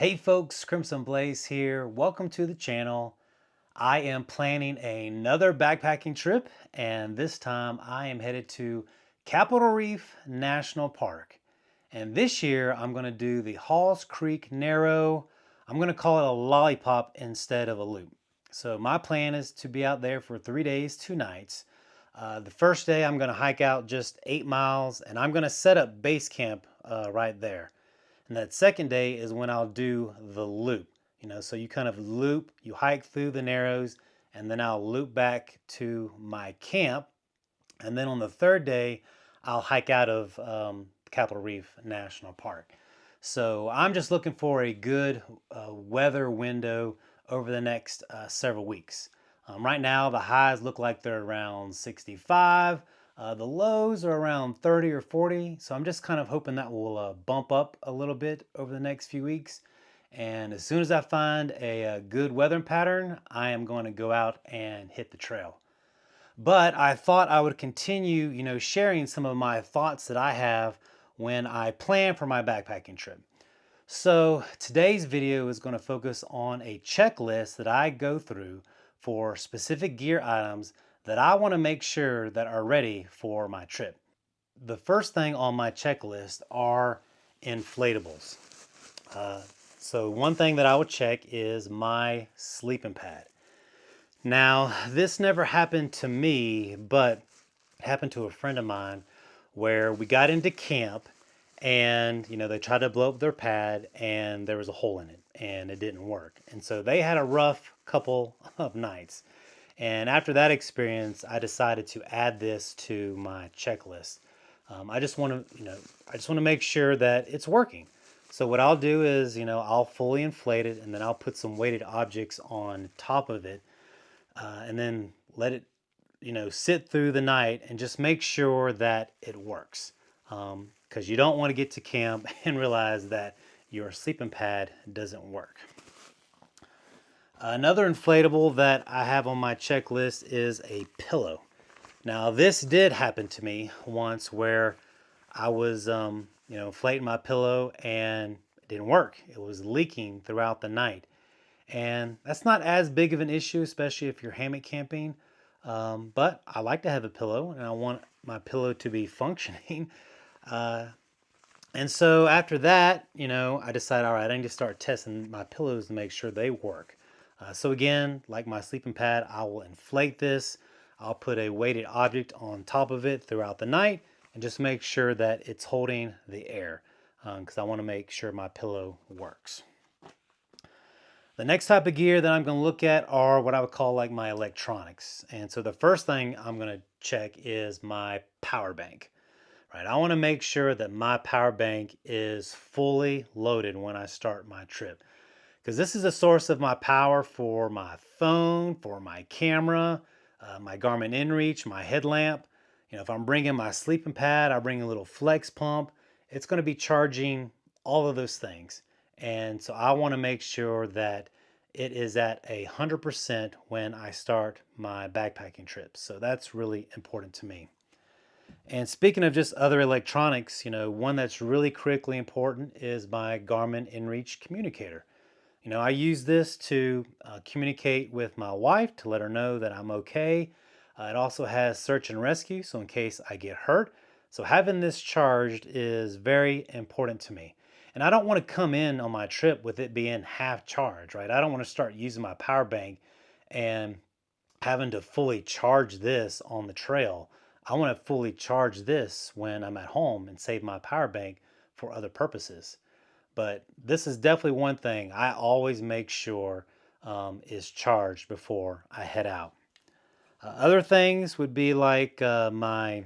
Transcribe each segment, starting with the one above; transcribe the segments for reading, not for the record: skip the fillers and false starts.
Hey folks, Crimson Blaze here. Welcome to the channel. I am planning another backpacking trip, and this time I am headed to Capitol Reef National Park. And this year I'm going to do the Halls Creek Narrow. I'm going to call it a lollipop instead of a loop. So my plan is to be out there for 3 days, 2 nights. The first day I'm going to hike out just 8 miles, and I'm going to set up base camp right there. And that second day is when I'll do the loop. So you kind of loop, you hike through the Narrows, and then I'll loop back to my camp. And then on the third day, I'll hike out of Capitol Reef National Park. So I'm just looking for a good weather window over the next several weeks. Right now, the highs look like they're around 65. The lows are around 30 or 40. So I'm just kind of hoping that will bump up a little bit over the next few weeks. And as soon as I find a good weather pattern, I am going to go out and hit the trail. But I thought I would continue, sharing some of my thoughts that I have when I plan for my backpacking trip. So today's video is going to focus on a checklist that I go through for specific gear items that I want to make sure that are ready for my trip. The first thing on my checklist are inflatables. Uh, so one thing that I would check is my sleeping pad. Now, this never happened to me, but it happened to a friend of mine where we got into camp and, they tried to blow up their pad and there was a hole in it and it didn't work. And so they had a rough couple of nights. And after that experience, I decided to add this to my checklist. I just want to, I just want to make sure that it's working. So what I'll do is, I'll fully inflate it and then I'll put some weighted objects on top of it and then let it, sit through the night and just make sure that it works. Because you don't want to get to camp and realize that your sleeping pad doesn't work. Another inflatable that I have on my checklist is a pillow. Now, this did happen to me once where I was, inflating my pillow and it didn't work. It was leaking throughout the night. And that's not as big of an issue, especially if you're hammock camping. But I like to have a pillow and I want my pillow to be functioning. Uh, and so after that, I decided, all right, I need to start testing my pillows to make sure they work. So again, like my sleeping pad, I will inflate this. I'll put a weighted object on top of it throughout the night and just make sure that it's holding the air because I want to make sure my pillow works. The next type of gear that I'm going to look at are what I would call like my electronics. And so the first thing I'm going to check is my power bank. Right, I want to make sure that my power bank is fully loaded when I start my trip. Because this is a source of my power for my phone, for my camera, my Garmin InReach, my headlamp. If I'm bringing my sleeping pad, I bring a little flex pump. It's going to be charging all of those things. And so I want to make sure that it is at 100% when I start my backpacking trip. So that's really important to me. And speaking of just other electronics, one that's really critically important is my Garmin InReach communicator. I use this to communicate with my wife to let her know that I'm okay. It also has search and rescue, so in case I get hurt. So having this charged is very important to me. And I don't want to come in on my trip with it being half charged, right? I don't want to start using my power bank and having to fully charge this on the trail. I want to fully charge this when I'm at home and save my power bank for other purposes. But this is definitely one thing I always make sure is charged before I head out. Other things would be like my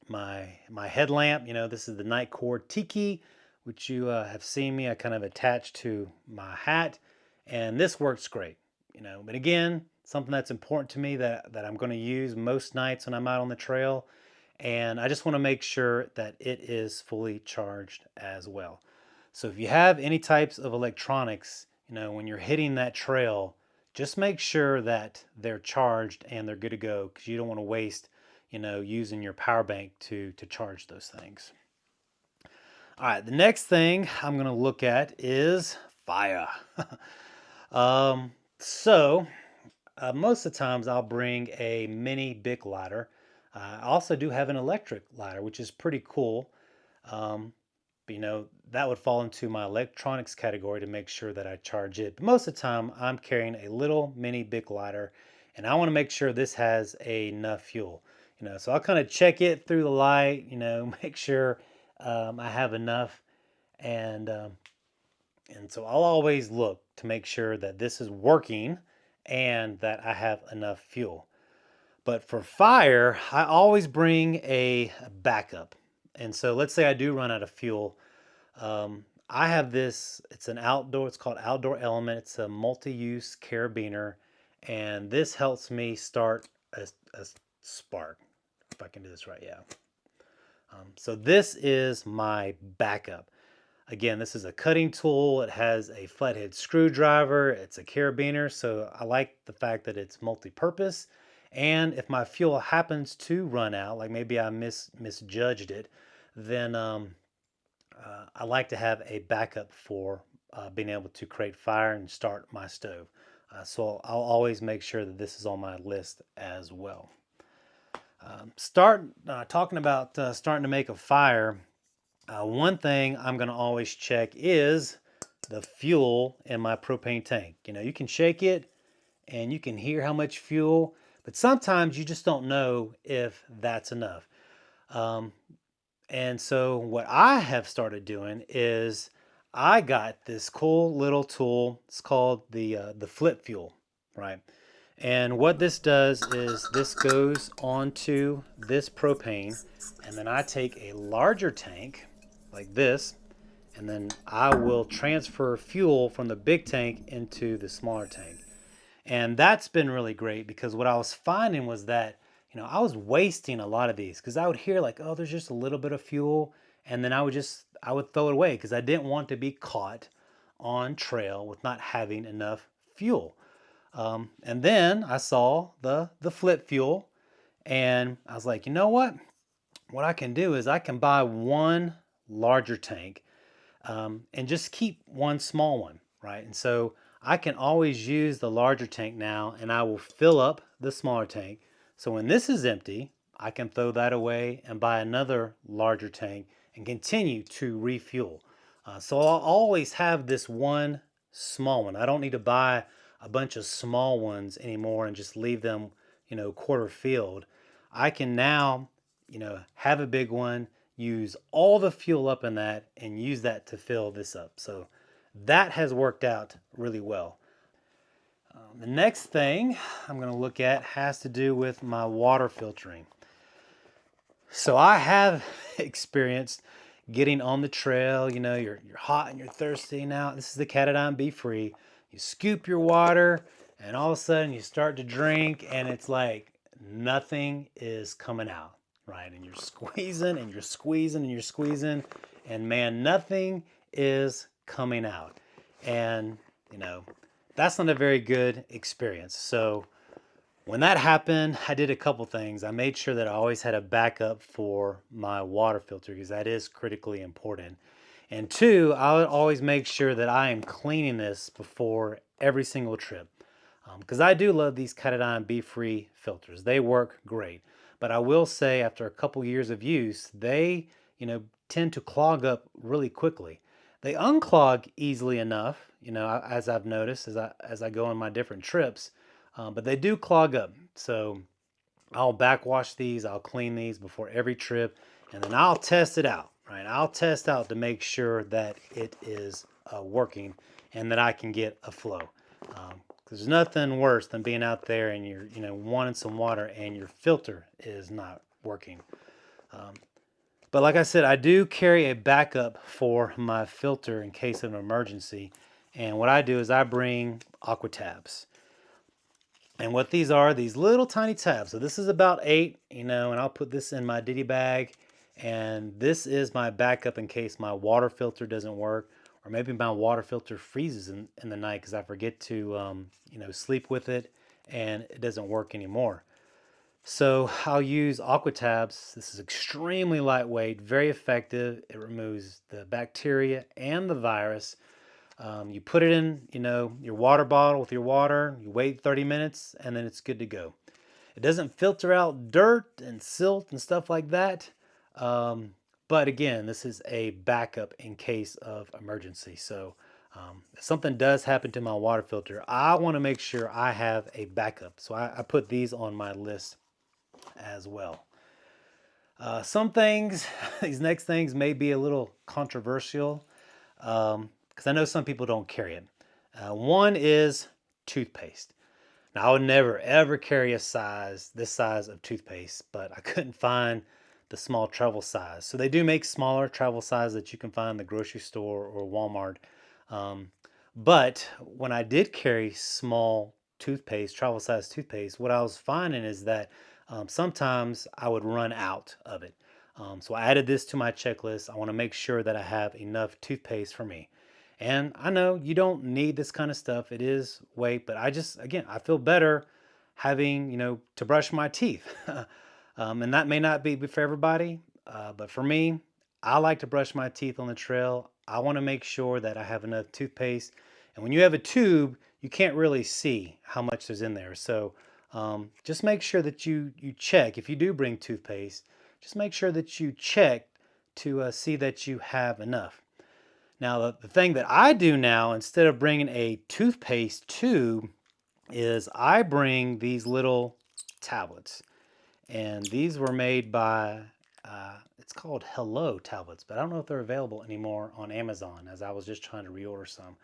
headlamp. This is the Nitecore Tiki, which you have seen me. I kind of attached to my hat, and this works great. But again, something that's important to me that I'm going to use most nights when I'm out on the trail, and I just want to make sure that it is fully charged as well. So if you have any types of electronics, when you're hitting that trail, just make sure that they're charged and they're good to go because you don't want to waste, using your power bank to charge those things. All right, the next thing I'm going to look at is fire. um, so most of the times I'll bring a mini Bic lighter. I also do have an electric lighter, which is pretty cool. Um, but, that would fall into my electronics category to make sure that I charge it. But most of the time, I'm carrying a little mini Bic lighter, and I want to make sure this has enough fuel. So I'll kind of check it through the light. Make sure I have enough, and so I'll always look to make sure that this is working and that I have enough fuel. But for fire, I always bring a backup. And so let's say I do run out of fuel. I have this, it's called Outdoor Element. It's a multi-use carabiner. And this helps me start a spark. If I can do this right, yeah. So this is my backup. Again, this is a cutting tool. It has a flathead screwdriver. It's a carabiner. So I like the fact that it's multi-purpose. And if my fuel happens to run out, like maybe I misjudged it, then I like to have a backup for being able to create fire and start my stove. So I'll always make sure that this is on my list as well. Talking about starting to make a fire. One thing I'm going to always check is the fuel in my propane tank. You can shake it and you can hear how much fuel, but sometimes you just don't know if that's enough. And so what I have started doing is I got this cool little tool. It's called the Flip Fuel, right? And what this does is this goes onto this propane, and then I take a larger tank like this, and then I will transfer fuel from the big tank into the smaller tank. And that's been really great because what I was finding was that, I was wasting a lot of these because I would hear like, oh, there's just a little bit of fuel. And then I would throw it away because I didn't want to be caught on trail with not having enough fuel. And then I saw the Flip Fuel, and I was like, you know what? What I can do is I can buy one larger tank and just keep one small one, right? And so I can always use the larger tank now, and I will fill up the smaller tank. So when this is empty, I can throw that away and buy another larger tank and continue to refuel. So I'll always have this one small one. I don't need to buy a bunch of small ones anymore and just leave them, quarter filled. I can now, have a big one, use all the fuel up in that, and use that to fill this up. So that has worked out really well. The next thing I'm going to look at has to do with my water filtering. So I have experienced getting on the trail. You're hot and you're thirsty. Now this is the Katadyn BeFree. You scoop your water, and all of a sudden you start to drink, and it's like nothing is coming out, right? And you're squeezing and you're squeezing and you're squeezing, and man, nothing is coming out. And that's not a very good experience. So when that happened, I did a couple things. I made sure that I always had a backup for my water filter because that is critically important. And two, I would always make sure that I am cleaning this before every single trip. Because I do love these Katadyn BeFree filters. They work great. But I will say after a couple years of use, they, tend to clog up really quickly. They unclog easily enough, as I've noticed as I go on my different trips. But they do clog up. So I'll backwash these, I'll clean these before every trip, and then I'll test it out, right? I'll test out to make sure that it is working and that I can get a flow. There's nothing worse than being out there and you're, wanting some water and your filter is not working. But like I said, I do carry a backup for my filter in case of an emergency. And what I do is I bring aqua tabs. And what these are, these little tiny tabs. So this is about 8, and I'll put this in my ditty bag. And this is my backup in case my water filter doesn't work, or maybe my water filter freezes in the night because I forget to, sleep with it and it doesn't work anymore. So I'll use aqua tabs. This is extremely lightweight, very effective. It removes the bacteria and the virus. You put it in, your water bottle with your water. You wait 30 minutes, and then it's good to go. It doesn't filter out dirt and silt and stuff like that. Um, but again, this is a backup in case of emergency. So if something does happen to my water filter, I want to make sure I have a backup. So I put these on my list as well. Some things, these next things may be a little controversial because I know some people don't carry it. One is toothpaste. Now, I would never ever carry this size of toothpaste, but I couldn't find the small travel size. So they do make smaller travel size that you can find in the grocery store or Walmart. Um, but when I did carry small toothpaste, travel size toothpaste, what I was finding is that sometimes I would run out of it. So I added this to my checklist. I want to make sure that I have enough toothpaste for me. And I know you don't need this kind of stuff. It is weight, but again, I feel better having, to brush my teeth. And that may not be for everybody, but for me, I like to brush my teeth on the trail. I want to make sure that I have enough toothpaste. And when you have a tube, you can't really see how much there's in there. So just make sure that you check. If you do bring toothpaste, just make sure that you check to see that you have enough. Now, the thing that I do now, instead of bringing a toothpaste tube, is I bring these little tablets. And these were made by, it's called Hello tablets, but I don't know if they're available anymore on Amazon, as I was just trying to reorder some.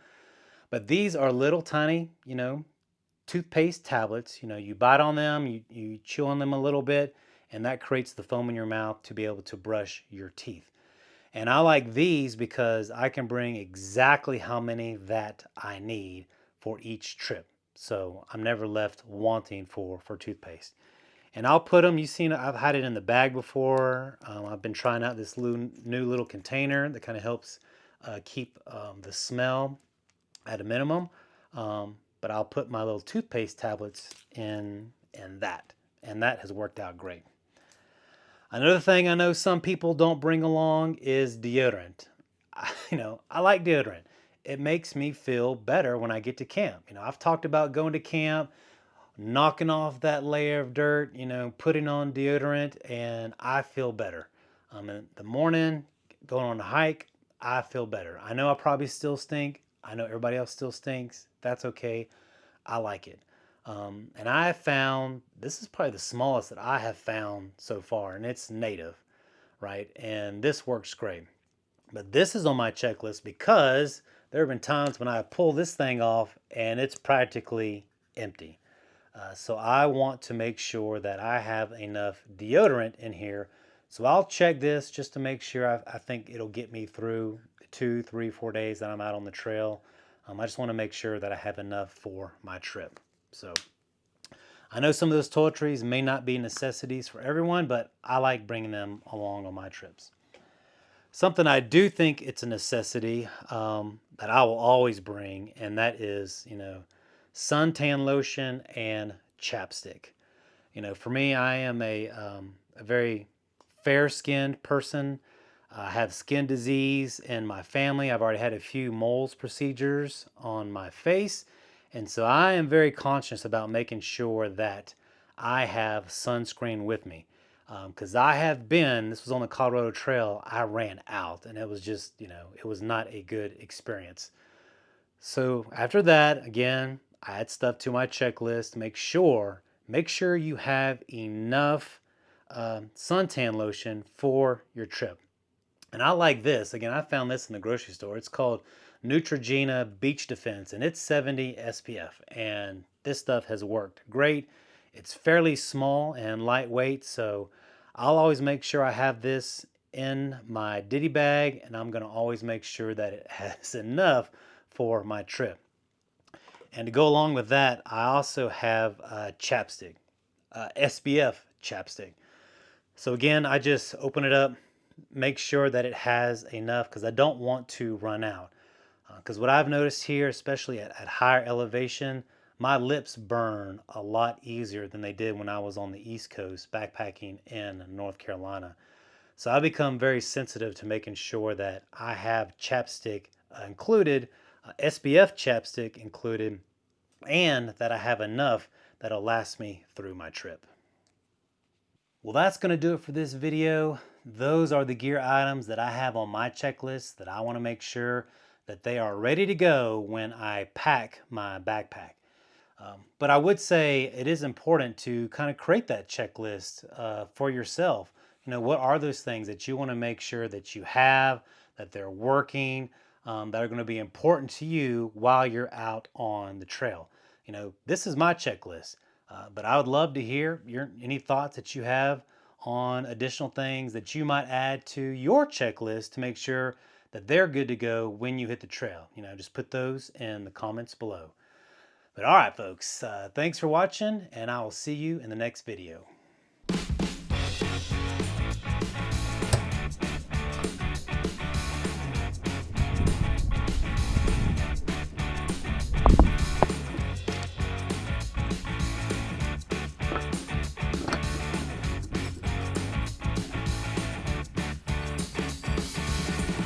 But these are little tiny, toothpaste tablets. You bite on them, you chew on them a little bit, and that creates the foam in your mouth to be able to brush your teeth. And I like these because I can bring exactly how many that I need for each trip. So I'm never left wanting for toothpaste. And I'll put them, you've seen, I've had it in the bag before. I've been trying out this new little container that kind of helps keep the smell at a minimum. But I'll put my little toothpaste tablets in that. And that has worked out great. Another thing I know some people don't bring along is deodorant. I like deodorant. It makes me feel better when I get to camp. I've talked about going to camp, knocking off that layer of dirt, putting on deodorant, and I feel better. In the morning, going on a hike, I feel better. I know I probably still stink. I know everybody else still stinks. That's okay. I like it. And I have found this is probably the smallest that I have found so far, and it's native, right? And this works great. But this is on my checklist because there have been times when I pull this thing off and it's practically empty. So I want to make sure that I have enough deodorant in here. So I'll check this just to make sure. I think it'll get me through 2, 3, 4 days that I'm out on the trail. I just want to make sure that I have enough for my trip. So I know some of those toiletries may not be necessities for everyone, but I like bringing them along on my trips. Something I do think it's a necessity that I will always bring, and that is, suntan lotion and chapstick. For me, I am a very fair-skinned person. I have skin disease in my family. I've already had a few moles procedures on my face. And so I am very conscious about making sure that I have sunscreen with me. Because this was on the Colorado Trail, I ran out and it was just, it was not a good experience. So after that, again, I add stuff to my checklist. Make sure you have enough suntan lotion for your trip. And I like this. Again, I found this in the grocery store. It's called Neutrogena Beach Defense, and it's 70 SPF. And this stuff has worked great. It's fairly small and lightweight, so I'll always make sure I have this in my ditty bag, and I'm going to always make sure that it has enough for my trip. And to go along with that, I also have chapstick, SPF chapstick. So again, I just open it up, make sure that it has enough because I don't want to run out. Because what I've noticed here, especially at higher elevation, my lips burn a lot easier than they did when I was on the East Coast backpacking in North Carolina. So I become very sensitive to making sure that I have chapstick included SPF chapstick included, and that I have enough that'll last me through my trip. Well, that's going to do it for this video. Those are the gear items that I have on my checklist that I want to make sure that they are ready to go when I pack my backpack. But I would say it is important to kind of create that checklist for yourself. You know, what are those things that you want to make sure that you have, that they're working, that are going to be important to you while you're out on the trail? You know, this is my checklist, but I would love to hear any thoughts that you have on additional things that you might add to your checklist to make sure that they're good to go when you hit the trail. You know, just put those in the comments below. But all right, folks, thanks for watching, and I will see you in the next video.